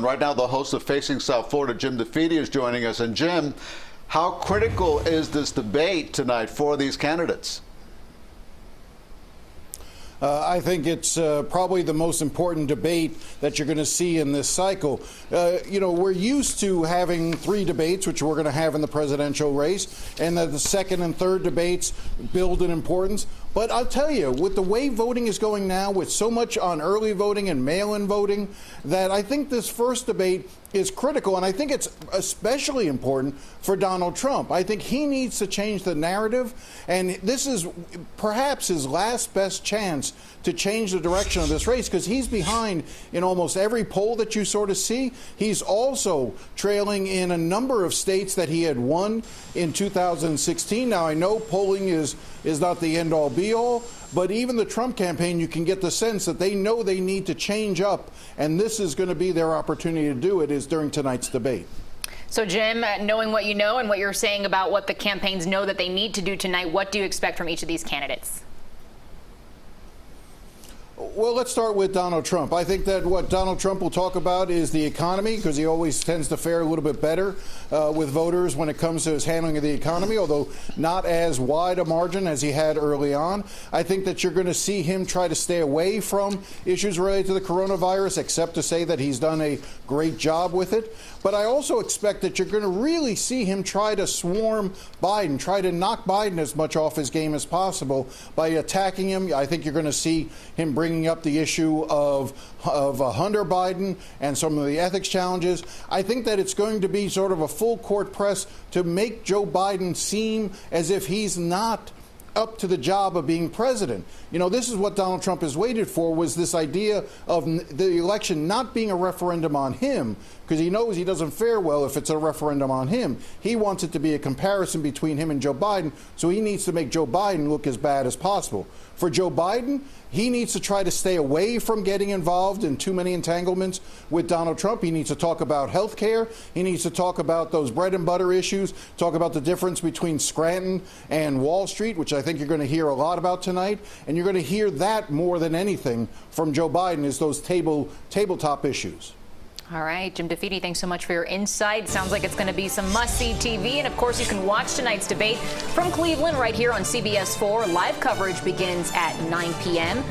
Right now, the host of Facing South Florida, Jim DeFede, is joining us. And Jim, how critical is this debate tonight for these candidates? I think it's probably the most important debate that you're going to see in this cycle. We're used to having 3 debates, which we're going to have in the presidential race, and that the second and third debates build in importance. But I'll tell you, with the way voting is going now, with so much on early voting and mail-in voting, that I think this first debate is critical, and I think it's especially important for Donald Trump. I think he needs to change the narrative, and this is perhaps his last best chance to change the direction of this race, because he's behind in almost every poll that you sort of see. He's also trailing in a number of states that he had won in 2016. Now, I know polling is not the end-all be-all, but even the Trump campaign, you can get the sense that they know they need to change up, and this is going to be their opportunity to do it, is during tonight's debate. So, Jim, knowing what you know and what you're saying about what the campaigns know that they need to do tonight, what do you expect from each of these candidates? Well, let's start with Donald Trump. I think that what Donald Trump will talk about is the economy, because he always tends to fare a little bit better with voters when it comes to his handling of the economy, although not as wide a margin as he had early on. I think that you're going to see him try to stay away from issues related to the coronavirus, except to say that he's done a great job with it. But I also expect that you're going to really see him try to swarm Biden, try to knock Biden as much off his game as possible by attacking him. I think you're going to see him bringing up the issue of Hunter Biden and some of the ethics challenges. I think that it's going to be sort of a full court press to make Joe Biden seem as if he's not up to the job of being president. You know, this is what Donald Trump has waited for, was this idea of the election not being a referendum on him, because he knows he doesn't fare well if it's a referendum on him. He wants it to be a comparison between him and Joe Biden, so he needs to make Joe Biden look as bad as possible. For Joe Biden, he needs to try to stay away from getting involved in too many entanglements with Donald Trump. He needs to talk about health care. He needs to talk about those bread and butter issues, talk about the difference between Scranton and Wall Street, which I think you're going to hear a lot about tonight. And you're going to hear that more than anything from Joe Biden, is those tabletop issues. All right, Jim DeFede, thanks so much for your insight. Sounds like it's going to be some must-see TV. And, of course, you can watch tonight's debate from Cleveland right here on CBS4. Live coverage begins at 9 p.m.